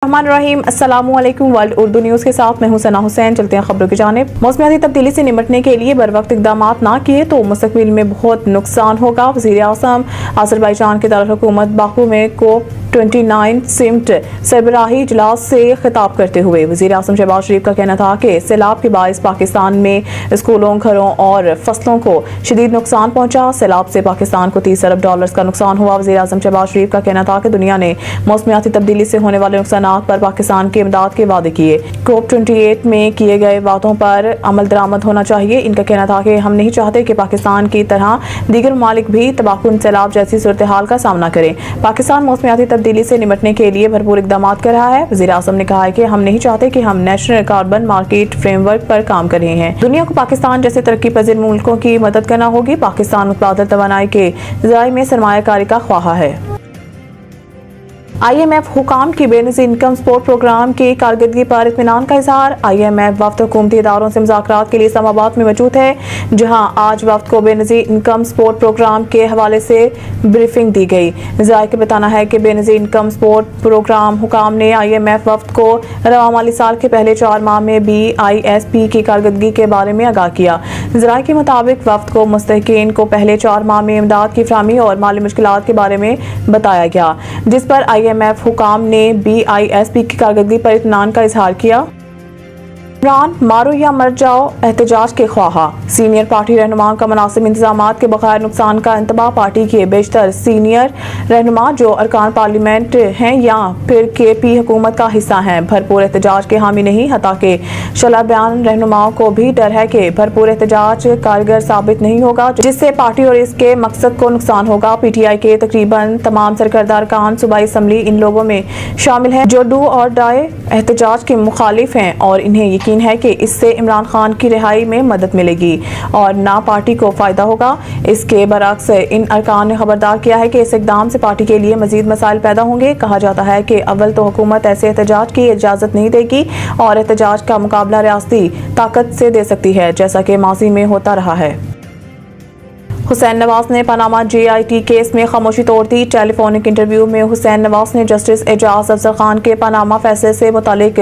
रहमान रहीम। अस्सलामु अलैकुम। World Urdu news के साथ मैं हूं सना हुसैन। चलते हैं खबरों की जानिब। मौसमियाती तब्दीली से निपटने के लिए बर वक्त इक़दाम ना किए तो मुस्तक़बिल में बहुत नुकसान होगा। वज़ीर आज़म अज़रबैजान के दारुल-हुकूमत बाकू में COP29 सिमट सरबराही इजलास से खिताब करते हुए वज़ीर आज़म शहबाज शरीफ का कहना था कि सैलाब के बाइस पाकिस्तान में स्कूलों, घरों और फसलों को शदीद नुकसान पहुंचा। सैलाब से पाकिस्तान को $30 अरब का नुकसान हुआ। वज़ीर आज़म शहबाज शरीफ का कहना था कि दुनिया ने मौसमियाती तब्दीली से होने वाले नुकसान पर पाकिस्तान की इमदाद के वादे किए। COP28 में किए गए वादों पर अमल दरामद होना चाहिए। इनका कहना था कि हम नहीं चाहते कि पाकिस्तान की तरह दीगर ममालिक भी तबाहकुन सैलाब जैसी सूरत हाल का सामना करें। पाकिस्तान मौसमियाती तब्दीली से निपटने के लिए भरपूर इक़दाम कर रहा है। वज़ीर आज़म ने कहा है कि हम नहीं चाहते कि हम नेशनल कार्बन मार्केट फ्रेमवर्क पर काम कर रहे हैं। दुनिया को पाकिस्तान जैसे तरक्की पजीर मुल्कों की मदद करना होगी। पाकिस्तान मुतबादिल तवानाई के ज़राए में सरमायाकारी का ख्वाह है। IMF हुकाम की बेनज़ीर इनकम सपोर्ट प्रोग्राम की कारकर्दगी पर इत्मीनान का इज़हार। IMF वफ़द हुकूमती इदारों से मुज़ाकरात के लिए इस्लामाबाद में मौजूद है, जहां आज वफ़द को बेनज़ीर इनकम सपोर्ट प्रोग्राम के हवाले से ब्रीफिंग दी गई। ज़राए का बताना है कि बेनज़ीर इनकम सपोर्ट प्रोग्राम हुकाम ने IMF वफ़द को रवा माली साल के पहले 4 माह में BISP की कारकर्दगी के बारे में आगाह किया। ज़राए के मुताबिक वफ़द को मुस्तहिकीन को पहले 4 माह में इमदाद की फराहमी और माली मुश्किलात के बारे में बताया गया, जिस पर IMF हुकाम ने BISP की कारकर्दगी पर इत्मीनान का इजहार किया। इमरान मारो या मर जाओ एहतजाज के ख्वाहा। सीनियर पार्टी रहनुमा का मुनासिब इंतजामात के बगैर नुकसान का इंतबाह। पार्टी के बेशतर सीनियर रहनुमा जो अरकान पार्लियामेंट हैं या फिर KP हुकूमत का हिस्सा हैं, भरपूर एहतजाज के हामी नहीं। हता के शला बयान रहनुमाओं को भी डर है कि भरपूर एहतजाज कारगर साबित नहीं होगा, जिससे पार्टी और इसके मकसद को नुकसान होगा। PTI के तकरीबन तमाम सरकर्दा अरकान सूबाई असम्बली इन लोगों में शामिल हैं जो डू और डाई एहतजाज के मुखालिफ हैं और इन्हें यकीन है कि इससे इमरान खान की रिहाई में मदद मिलेगी और ना पार्टी को फायदा होगा। इसके बरअक्स इन अरकान ने खबरदार किया है कि इस इकदाम से पार्टी के लिए मजीद मसाइल पैदा होंगे। कहा जाता है कि अव्वल तो हुकूमत ऐसे एहतजाज की इजाजत नहीं देगी और एहतजाज का मुकाबला रियासती ताकत से दे सकती है, जैसा कि माजी में होता रहा है। हुसैन नवाज ने पनामा JIT केस में खामोशी तोड़ दी। टेलीफोनिक इंटरव्यू में हुसैन नवाज ने जस्टिस एजाज अफजल खान के पनामा फैसले से मुतालिक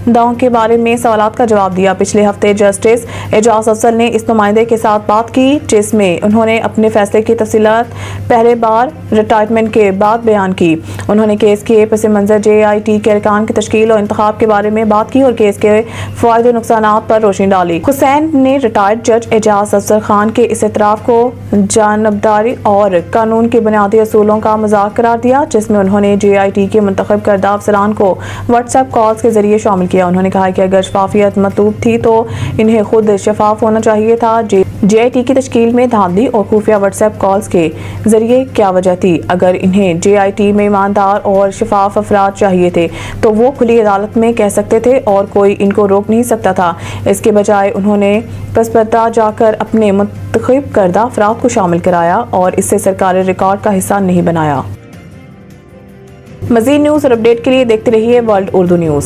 दावों के बारे में सवालात का जवाब दिया। पिछले हफ्ते जस्टिस एजाज अफजल ने इस नुमाइंदे के साथ बात की, जिसमें उन्होंने अपने फैसले की तफसीलात पहले बार रिटायरमेंट के बाद बयान की। उन्होंने केस के पस मंजर JIT के अरकान की तश्कील और इंतखाब के बारे में बात की और केस के फायदे नुकसानात पर रोशनी डाली। हुसैन ने रिटायर्ड जज एजाज अफजल खान के इस इतराफ को जानबदारी और कानून के बुनियादी असूलों का मजाक करार दिया, जिसमें उन्होंने JIT के मुंतखब करदा अफसरान को व्हाट्सएप कॉल्स के जरिए शामिल किया। उन्होंने कहा कि अगर शफाफियत मतलूब थी तो इन्हें खुद शफाफ होना चाहिए था। JIT की तश्कील में धांधली और खुफिया व्हाट्सएप कॉल्स के जरिए क्या वजह थी? अगर इन्हें JIT में ईमानदार और शफाफ अफराद चाहिए थे तो वो खुली अदालत में कह सकते थे और कोई इनको रोक नहीं सकता था। इसके बजाय उन्होंने पसपर्दा जाकर अपने मुंतखब करदा अफराद को शामिल कराया और इससे सरकारी रिकॉर्ड का हिस्सा नहीं बनाया। मज़ीद न्यूज़ और अपडेट के लिए देखते रहिए वर्ल्ड उर्दू न्यूज़।